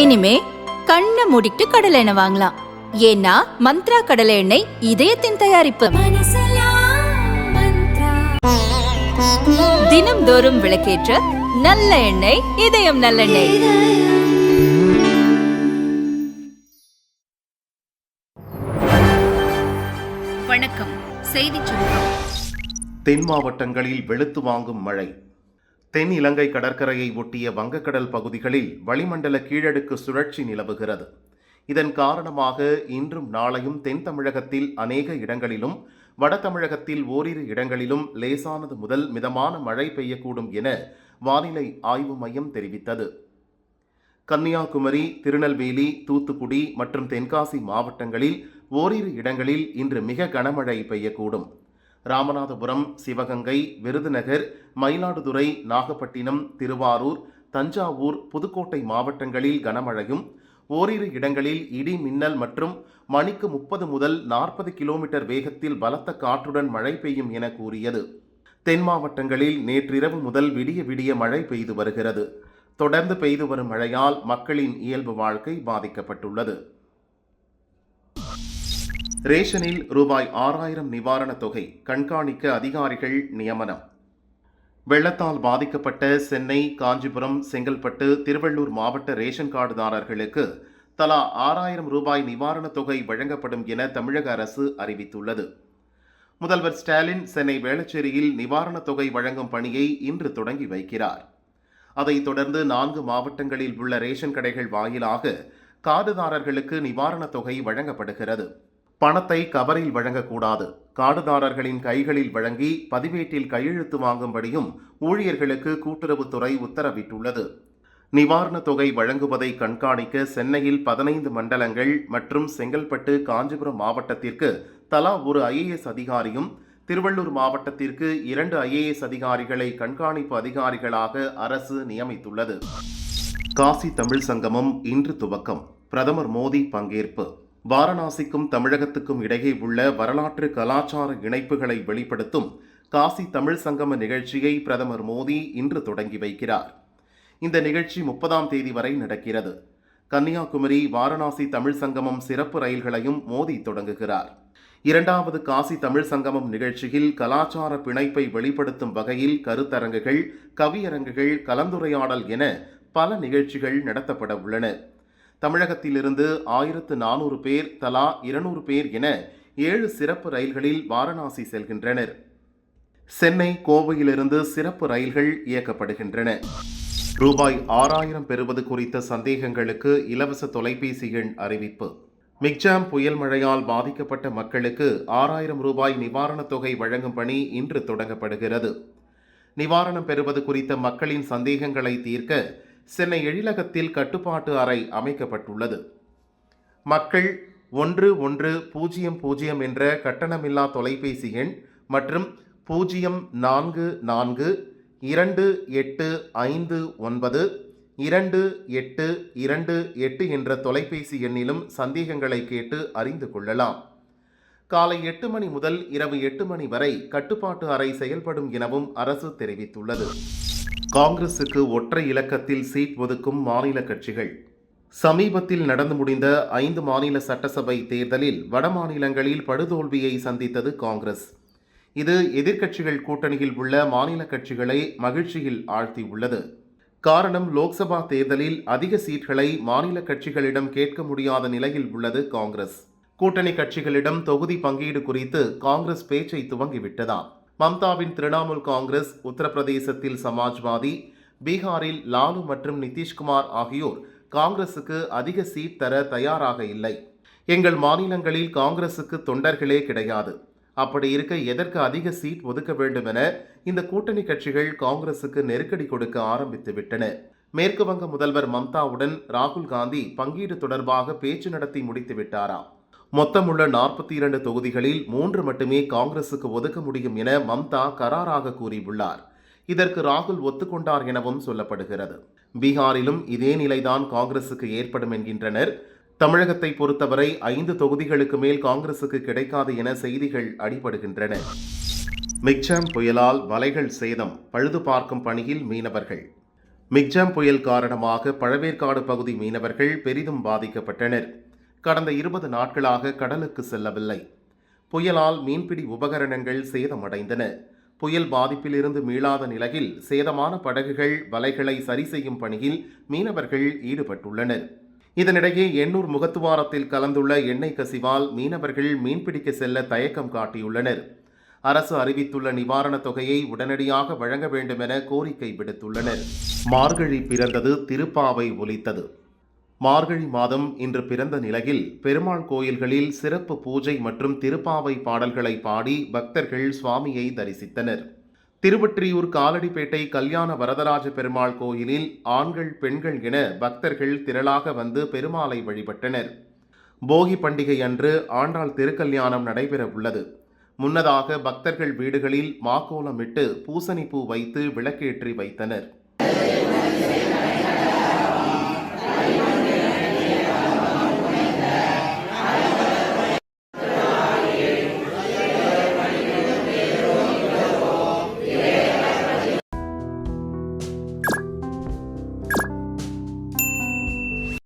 இனிமே கண்ணை மூடிட்டு கடலை எண்ணெய் வாங்கலாம். ஏன்னா மந்த்ரா கடலை எண்ணெய் இதயத்தின் தயாரிப்பு. தினம்தோறும் விளக்கேற்ற நல்ல எண்ணெய் இதயம் நல்லெண்ணெய். வணக்கம். செய்திச் சுருக்கம். தென் மாவட்டங்களில் வெளுத்து வாங்கும் மழை. தென் இலங்கை கடற்கரையை ஒட்டிய வங்கக்கடல் பகுதிகளில் வளிமண்டல கீழடுக்கு சுழற்சி நிலவுகிறது. இதன் காரணமாக இன்றும் நாளையும் தென் தமிழகத்தில் அநேக இடங்களிலும் வட தமிழகத்தில் ஓரிரு இடங்களிலும் லேசானது முதல் மிதமான மழை பெய்யக்கூடும் என வானிலை ஆய்வு மையம் தெரிவித்தது. கன்னியாகுமரி, திருநெல்வேலி, தூத்துக்குடி மற்றும் தென்காசி மாவட்டங்களில் ஓரிரு இடங்களில் இன்று மிக கனமழை பெய்யக்கூடும். ராமநாதபுரம், சிவகங்கை, விருதுநகர், மயிலாடுதுறை, நாகப்பட்டினம், திருவாரூர், தஞ்சாவூர், புதுக்கோட்டை மாவட்டங்களில் கனமழையும் ஓரிரு இடங்களில் இடி மின்னல் மற்றும் மணிக்கு 30 முதல் 40 கிலோமீட்டர் வேகத்தில் பலத்த காற்றுடன் மழை பெய்யும் என கூறியது. தென் மாவட்டங்களில் நேற்றிரவு முதல் விடிய விடிய மழை பெய்து வருகிறது. தொடர்ந்து பெய்து வரும் மழையால் மக்களின் இயல்பு வாழ்க்கை பாதிக்கப்பட்டுள்ளது. ரேஷனில் ரூபாய் 6000 நிவாரணத் தொகை கண்காணிக்க அதிகாரிகள் நியமனம். வெள்ளத்தால் பாதிக்கப்பட்ட சென்னை, காஞ்சிபுரம், செங்கல்பட்டு, திருவள்ளூர் மாவட்ட ரேஷன் கார்டுதாரர்களுக்கு தலா 6000 ரூபாய் நிவாரணத் தொகை வழங்கப்படும் என தமிழக அரசு அறிவித்துள்ளது. முதல்வர் ஸ்டாலின் சென்னை வேளச்சேரியில் நிவாரணத் தொகை வழங்கும் பணியை இன்று தொடங்கி வைக்கிறார். அதைத் தொடர்ந்து 4 மாவட்டங்களில் உள்ள ரேஷன் கடைகள் வாயிலாக கார்டுதாரர்களுக்கு நிவாரணத் தொகை வழங்கப்படுகிறது. பணத்தை கவரில் வழங்கக்கூடாது. கார்டுதாரர்களின் கைகளில் வழங்கி பதிவேட்டில் கையெழுத்து வாங்கும்படியும் ஊழியர்களுக்கு கூட்டுறவுத்துறை உத்தரவிட்டுள்ளது. நிவாரணத் தொகை வழங்குவதை கண்காணிக்க சென்னையில் 15 மண்டலங்கள் மற்றும் செங்கல்பட்டு, காஞ்சிபுரம் மாவட்டத்திற்கு தலா ஒரு IAS அதிகாரியும், திருவள்ளூர் மாவட்டத்திற்கு 2 IAS அதிகாரிகளை கண்காணிப்பு அதிகாரிகளாக அரசு நியமித்துள்ளது. காசி தமிழ் சங்கமம் இன்று துவக்கம். பிரதமர் மோடி பங்கேற்பு. வாரணாசிக்கும் தமிழகத்துக்கும் இடையே உள்ள வரலாற்று கலாச்சார இணைப்புகளை வெளிப்படுத்தும் காசி தமிழ் சங்கம நிகழ்ச்சியை பிரதமர் மோடி இன்று தொடங்கி வைக்கிறார். இந்த நிகழ்ச்சி 30ஆம் தேதி வரை நடக்கிறது. கன்னியாகுமரி, வாரணாசி தமிழ் சங்கமம் சிறப்பு ரயில்களையும் மோடி தொடங்குகிறார். 2வது காசி தமிழ் சங்கமம் நிகழ்ச்சியில் கலாச்சார பிணைப்பை வெளிப்படுத்தும் வகையில் கருத்தரங்குகள், கவியரங்குகள், கலந்துரையாடல் என பல நிகழ்ச்சிகள் நடத்தப்பட உள்ளன. தமிழகத்திலிருந்து 1400 பேர், தலா 200 பேர் என 7 சிறப்பு ரயில்களில் வாரணாசி செல்கின்றனர். சென்னை, கோவையிலிருந்து சிறப்பு ரயில்கள் இயக்கப்படுகின்றன. ரூபாய் 6000 பெறுவது குறித்த சந்தேகங்களுக்கு இலவச தொலைபேசி எண் அறிவிப்பு. மிக்ஜாம் புயல் மழையால் பாதிக்கப்பட்ட மக்களுக்கு 6000 ரூபாய் நிவாரணத் தொகை வழங்கும் பணி இன்று தொடங்கப்படுகிறது. நிவாரணம் பெறுவது குறித்த மக்களின் சந்தேகங்களை தீர்க்க சென்னை எழிலகத்தில் கட்டுப்பாட்டு அறை அமைக்கப்பட்டுள்ளது. மக்கள் 1100 என்ற கட்டணமில்லா தொலைபேசி எண் மற்றும் 0448592828 என்ற தொலைபேசி எண்ணிலும் சந்தேகங்களை கேட்டு அறிந்து கொள்ளலாம். காலை 8 மணி முதல் இரவு 8 மணி வரை கட்டுப்பாட்டு அறை செயல்படும் எனவும் அரசு தெரிவித்துள்ளது. காங்கிரசுக்கு ஒற்றை இலக்கத்தில் சீட் ஒதுக்கும் மாநில கட்சிகள். சமீபத்தில் நடந்து முடிந்த 5 மாநில சட்டசபை தேர்தலில் வட மாநிலங்களில் படுதோல்வியை சந்தித்தது காங்கிரஸ். இது எதிர்க்கட்சிகள் கூட்டணியில் உள்ள மாநில கட்சிகளை மகிழ்ச்சியில் ஆழ்த்தியுள்ளது. காரணம், லோக்சபா தேர்தலில் அதிக சீட்களை மாநில கட்சிகளிடம் கேட்க முடியாத நிலையில் உள்ளது காங்கிரஸ். கூட்டணி கட்சிகளிடம் தொகுதி பங்கீடு குறித்து காங்கிரஸ் பேச்சை துவங்கிவிட்டதாம். மம்தாவின் திரிணாமுல் காங்கிரஸ், உத்தரப்பிரதேசத்தில் சமாஜ்வாதி, பீகாரில் லாலு மற்றும் நிதிஷ்குமார் ஆகியோர் காங்கிரசுக்கு அதிக சீட் தர தயாராக இல்லை. எங்கள் மாநிலங்களில் காங்கிரசுக்கு தொண்டர்களே கிடையாது. அப்படி இருக்க எதற்கு அதிக சீட் ஒதுக்க வேண்டும் என இந்த கூட்டணி கட்சிகள் காங்கிரசுக்கு நெருக்கடி கொடுக்க ஆரம்பித்து விட்டன. மேற்கு வங்க முதல்வர் மம்தாவுடன் ராகுல் காந்தி பங்கீடு தொடர்பாக பேச்சு நடத்தி முடித்து விட்டாராம். மொத்தமுள்ள 42 தொகுதிகளில் 3 மட்டுமே காங்கிரசுக்கு ஒதுக்க முடியும் என மம்தா கராராக கூறியுள்ளார். இதற்கு ராகுல் ஒத்துக்கொண்டார் எனவும் சொல்லப்படுகிறது. பீகாரிலும் இதே நிலைதான் காங்கிரசுக்கு ஏற்படும் என்கின்றனர். தமிழகத்தை பொறுத்தவரை 5 தொகுதிகளுக்கு மேல் காங்கிரசுக்கு கிடைக்காது என செய்திகள் அடிபடுகின்றன. மிக்ஜாம் புயலால் வலைகள் சேதம், பழுது பார்க்கும் பணியில் மீனவர்கள். மிக்ஜாம் புயல் காரணமாக பழவேற்காடு பகுதி மீனவர்கள் பெரிதும் பாதிக்கப்பட்டனர். கடந்த 20 நாட்களாக கடலுக்கு செல்லவில்லை. புயலால் மீன்பிடி உபகரணங்கள் சேதமடைந்தன. புயல் பாதிப்பிலிருந்து மீளாத நிலையில் சேதமான படகுகள், வலைகளை சரி செய்யும் பணியில் மீனவர்கள் ஈடுபட்டுள்ளனர். இதனிடையே எண்ணூர் முகத்துவாரத்தில் கலந்துள்ள எண்ணெய் கசிவால் மீனவர்கள் மீன்பிடிக்க செல்ல தயக்கம் காட்டியுள்ளனர். அரசு அறிவித்துள்ள நிவாரணத் தொகையை உடனடியாக வழங்க வேண்டும் என கோரிக்கை விடுத்துள்ளனர். மார்கழி பிறந்தது, திருப்பாவை ஒலித்தது. மார்கழி மாதம் இன்று பிறந்த நிலையில் பெருமாள் கோயில்களில் சிறப்பு பூஜை மற்றும் திருப்பாவை பாடல்களை பாடி பக்தர்கள் சுவாமியை தரிசித்தனர். திருவொற்றியூர் காலடிப்பேட்டை கல்யாண வரதராஜ பெருமாள் கோயிலில் ஆண்கள், பெண்கள் என பக்தர்கள் திரளாக வந்து பெருமாளை வழிபட்டனர். போகி பண்டிகை அன்று ஆண்டாள் திருக்கல்யாணம் நடைபெற உள்ளது. முன்னதாக பக்தர்கள் வீடுகளில் மாக்கோலமிட்டு பூசணி பூ வைத்து விளக்கேற்றி வைத்தனர்.